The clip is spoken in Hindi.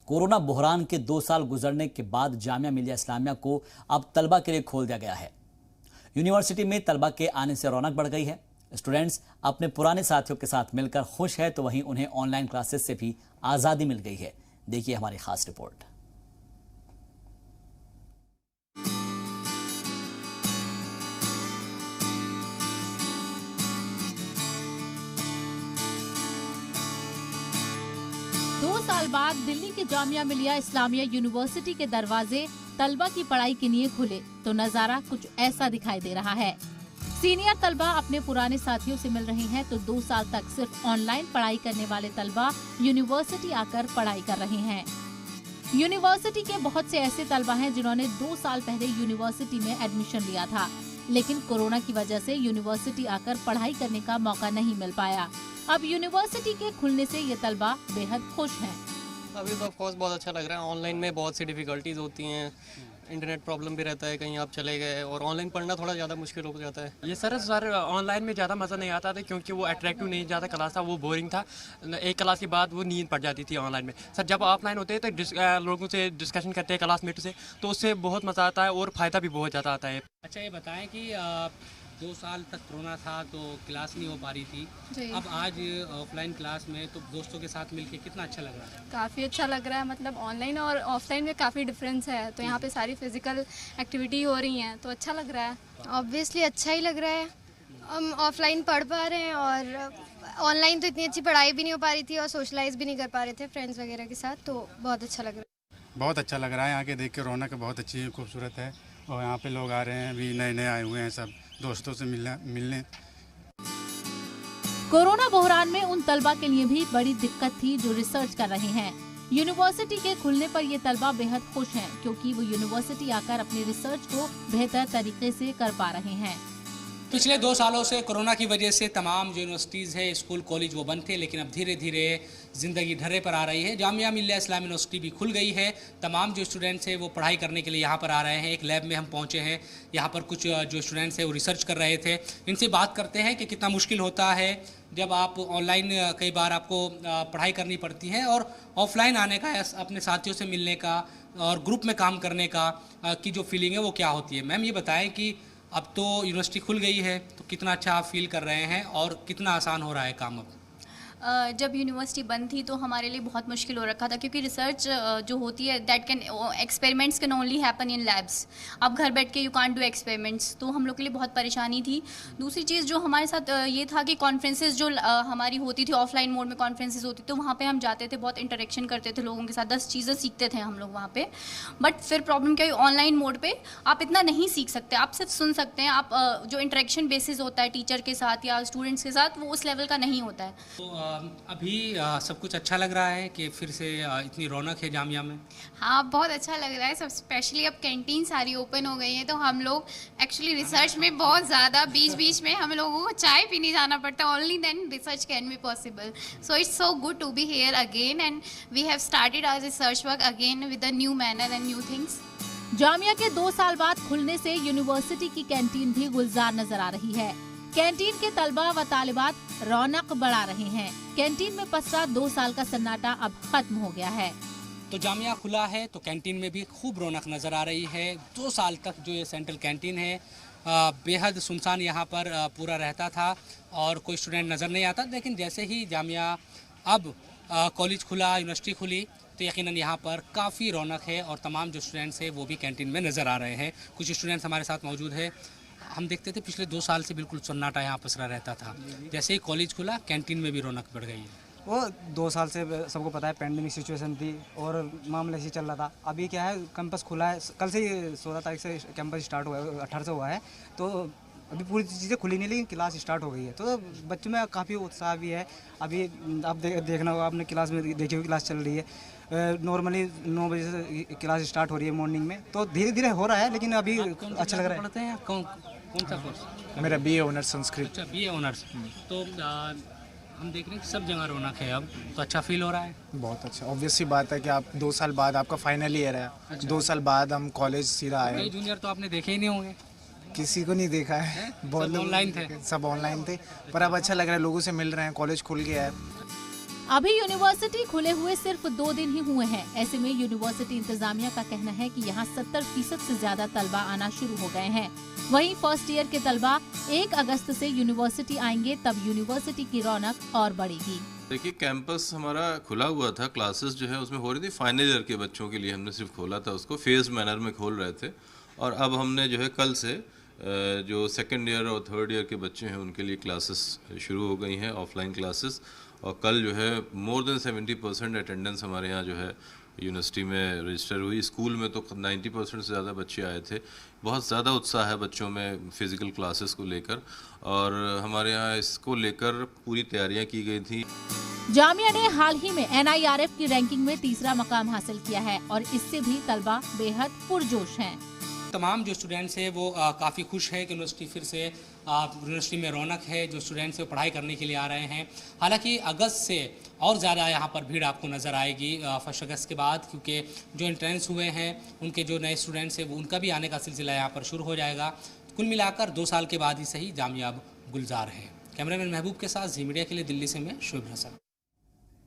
कोरोना बहरान के 2 साल गुजरने के बाद जामिया मिलिया इस्लामिया को अब तलबा के लिए खोल दिया गया है। यूनिवर्सिटी में तलबा के आने से रौनक बढ़ गई है। स्टूडेंट्स अपने पुराने साथियों के साथ मिलकर खुश है, तो वहीं उन्हें ऑनलाइन क्लासेस से भी आज़ादी मिल गई है। देखिए हमारी खास रिपोर्ट। दो साल बाद दिल्ली के जामिया मिलिया इस्लामिया यूनिवर्सिटी के दरवाजे तलबा की पढ़ाई के लिए खुले तो नजारा कुछ ऐसा दिखाई दे रहा है। सीनियर तलबा अपने पुराने साथियों से मिल रहे हैं, तो 2 साल तक सिर्फ ऑनलाइन पढ़ाई करने वाले तलबा यूनिवर्सिटी आकर पढ़ाई कर रहे हैं। यूनिवर्सिटी के बहुत से ऐसे तलबा हैं जिन्होंने 2 साल पहले यूनिवर्सिटी में एडमिशन लिया था, लेकिन कोरोना की वजह से यूनिवर्सिटी आकर पढ़ाई करने का मौका नहीं मिल पाया। अब यूनिवर्सिटी के खुलने से ये तलबा बेहद खुश हैं। अभी तो ऑफकोर्स बहुत अच्छा लग रहा है। ऑनलाइन में बहुत सी डिफ़िकल्टीज़ होती हैं, इंटरनेट प्रॉब्लम भी रहता है, कहीं आप चले गए और ऑनलाइन पढ़ना थोड़ा ज़्यादा मुश्किल हो जाता है। ये सर ऑनलाइन में ज़्यादा मज़ा नहीं आता था क्योंकि वो अट्रैक्टिव नहीं ज़्यादा क्लास था, वो बोरिंग था। एक क्लास के बाद वो नींद पड़ जाती थी ऑनलाइन में। सर जब ऑफलाइन होते हैं तो लोगों से डिस्कशन करते हैं क्लासमेट से, तो उससे बहुत मज़ा आता है और फ़ायदा भी बहुत ज़्यादा आता है। अच्छा ये बताएं कि 2 साल तक कोरोना था तो क्लास नहीं हो पा रही थी, अब आज ऑफलाइन क्लास में तो दोस्तों के साथ मिलके कितना अच्छा लग रहा है? काफ़ी अच्छा लग रहा है। मतलब ऑनलाइन और ऑफलाइन में काफ़ी डिफरेंस है, तो यहाँ पे सारी फिजिकल एक्टिविटी हो रही हैं तो अच्छा लग रहा है। ऑब्वियसली अच्छा ही लग रहा है। हम ऑफलाइन पढ़ पा रहे हैं और ऑनलाइन तो इतनी अच्छी पढ़ाई भी नहीं हो पा रही थी और सोशलाइज भी नहीं कर पा रहे थे फ्रेंड्स वगैरह के साथ, तो बहुत अच्छा लग रहा है। बहुत अच्छा लग रहा है। यहाँ के देख के रौनक बहुत अच्छी खूबसूरत है और यहाँ पे लोग आ रहे हैं, अभी नए नए आए हुए हैं, सब दोस्तों से मिलने। कोरोना बहरान में उन तलबा के लिए भी बड़ी दिक्कत थी जो रिसर्च कर रहे हैं। यूनिवर्सिटी के खुलने पर ये तलबा बेहद खुश हैं क्योंकि वो यूनिवर्सिटी आकर अपने रिसर्च को बेहतर तरीके से कर पा रहे हैं। पिछले 2 सालों से कोरोना की वजह से तमाम जो यूनिवर्सिटीज़ है, स्कूल कॉलेज वो बंद थे, लेकिन अब धीरे धीरे ज़िंदगी ढर्रे पर आ रही है। जामिया मिलिया इस्लामिया यूनिवर्सिटी भी खुल गई है। तमाम जो स्टूडेंट्स हैं वो पढ़ाई करने के लिए यहाँ पर आ रहे हैं। एक लैब में हम पहुँचे हैं, यहाँ पर कुछ जो स्टूडेंट्स हैं वो रिसर्च कर रहे थे। इनसे बात करते हैं कि कितना मुश्किल होता है जब आप ऑनलाइन कई बार आपको पढ़ाई करनी पड़ती है और ऑफलाइन आने का, अपने साथियों से मिलने का और ग्रुप में काम करने का की जो फीलिंग है वो क्या होती है। मैम ये बताएं कि अब तो यूनिवर्सिटी खुल गई है तो कितना अच्छा आप फील कर रहे हैं और कितना आसान हो रहा है काम अब? जब यूनिवर्सिटी बंद थी तो हमारे लिए बहुत मुश्किल हो रखा था क्योंकि रिसर्च जो होती है that can experiments can only happen in labs. अब घर बैठ के यू कांट डू एक्सपेरिमेंट्स, तो हम लोग के लिए बहुत परेशानी थी। दूसरी चीज़ जो हमारे साथ ये था कि कॉन्फ्रेंसेस जो हमारी होती थी ऑफलाइन मोड में कॉन्फ्रेंसेस होती थी, तो वहाँ पे हम जाते थे, बहुत इंटरेक्शन करते थे लोगों के साथ, 10 चीज़ें सीखते थे हम लोग वहाँ पे। बट फिर प्रॉब्लम क्या हुई, ऑनलाइन मोड पे आप इतना नहीं सीख सकते, आप सिर्फ सुन सकते हैं। आप जो इंटरेक्शन बेसिस होता है टीचर के साथ या स्टूडेंट्स के साथ, वो उस लेवल का नहीं होता है। तो अभी सब कुछ अच्छा लग रहा है कि फिर से इतनी रौनक है जामिया में? हाँ बहुत अच्छा लग रहा है। सब स्पेशली अब कैंटीन सारी ओपन हो गई है, तो हम लोग एक्चुअली रिसर्च में बहुत ज़्यादा बीच बीच में हम लोगों को चाय पीने जाना पड़ता है, only then research can be possible. So it's so good to be here again and we have started our research work again with a new manner and new things. Jamia के 2 साल बाद खुलने से यूनिवर्सिटी की कैंटीन भी गुलजार नजर आ रही है। कैंटीन के तलबा व तालिबात रौनक बढ़ा रहे हैं। कैंटीन में पसरा 2 साल का सन्नाटा अब खत्म हो गया है। तो जामिया खुला है तो कैंटीन में भी खूब रौनक नज़र आ रही है। 2 साल तक जो ये सेंट्रल कैंटीन है बेहद सुनसान यहाँ पर पूरा रहता था और कोई स्टूडेंट नज़र नहीं आता, लेकिन जैसे ही जामिया अब कॉलेज खुला, यूनिवर्सिटी खुली, तो यकीनन यहाँ पर काफ़ी रौनक है और तमाम जो स्टूडेंट्स हैं वो भी कैंटीन में नज़र आ रहे हैं। कुछ स्टूडेंट्स हमारे साथ मौजूद है। हम देखते थे पिछले 2 साल से बिल्कुल सन्नाटा यहाँ पसरा रहता था, जैसे ही कॉलेज खुला कैंटीन में भी रौनक बढ़ गई है। वो 2 साल से सबको पता है पैंडेमिक सिचुएशन थी और मामला ऐसे चल रहा था। अभी क्या है, कैंपस खुला है, कल से ही 16 तारीख से कैंपस स्टार्ट हुआ है, 18 से हुआ है, तो अभी पूरी चीज़ें खुली नहीं, लेकिन क्लास स्टार्ट हो गई है, तो बच्चों में काफ़ी उत्साह भी है। अभी आप देखना होगा, आपने क्लास में देखी हुई क्लास चल रही है, नॉर्मली 9 बजे से क्लास स्टार्ट हो रही है मॉर्निंग में, तो धीरे धीरे हो रहा है, लेकिन अभी अच्छा लग रहा है। पढ़ते हैं कौन सा कोर्स? मेरा BA ऑनर्स संस्कृत। अच्छा BA ऑनर्स। तो हम देख रहे हैं कि सब जगह रौनक है अब, तो अच्छा फील हो रहा है? बहुत अच्छा। ऑब्वियस सी बात है कि आप 2 साल बाद आपका फाइनल ईयर है। अच्छा। 2 साल बाद हम कॉलेज सीधा आए। कई जूनियर तो आपने देखे ही नहीं होंगे? किसी को नहीं देखा है, बहुत ऑनलाइन थे, सब ऑनलाइन थे, पर अब अच्छा लग रहा है, लोगों से मिल रहे हैं, कॉलेज खुल गया है। अभी यूनिवर्सिटी खुले हुए सिर्फ 2 दिन ही हुए हैं। ऐसे में यूनिवर्सिटी इंतजामिया का कहना है कि यहाँ 70% से ज्यादा तलबा आना शुरू हो गए हैं। वहीं फर्स्ट ईयर के तलबा 1 अगस्त से यूनिवर्सिटी आएंगे, तब यूनिवर्सिटी की रौनक और बढ़ेगी। देखिए, कैंपस हमारा खुला हुआ था, क्लासेस जो है उसमें हो रही थी। फाइनल ईयर के बच्चों के लिए हमने सिर्फ खोला था, उसको फेज मैनर में खोल रहे थे। और अब हमने जो है कल से जो सेकेंड ईयर और थर्ड ईयर के बच्चे हैं उनके लिए क्लासेस शुरू हो गई हैं, ऑफलाइन क्लासेस। और कल जो है मोर देन 70% अटेंडेंस हमारे यहाँ जो है यूनिवर्सिटी में रजिस्टर हुई। स्कूल में तो 90% से ज़्यादा बच्चे आए थे। बहुत ज़्यादा उत्साह है बच्चों में फ़िज़िकल क्लासेस को लेकर, और हमारे यहाँ इसको लेकर पूरी तैयारियाँ की गई थी। जामिया ने हाल ही में NIRF की रैंकिंग में 3रा मकाम हासिल किया है और इससे भी तलबा बेहद पुरजोश हैं। तमाम जो स्टूडेंट्स हैं वो काफ़ी खुश है कि यूनिवर्सिटी फिर से यूनिवर्सिटी में रौनक है। जो स्टूडेंट्स हैं वो पढ़ाई करने के लिए आ रहे हैं। हालांकि अगस्त से और ज़्यादा यहाँ पर भीड़ आपको नज़र आएगी 1 अगस्त के बाद, क्योंकि जो एंट्रेंस हुए हैं उनके जो नए स्टूडेंट्स हैं वो उनका भी आने का सिलसिला यहाँ पर शुरू हो जाएगा। कुल मिलाकर 2 साल के बाद ही सही जामिया अब गुलजार है। कैमरामैन महबूब के साथ जी मीडिया के लिए दिल्ली से मैं शोएब हसन।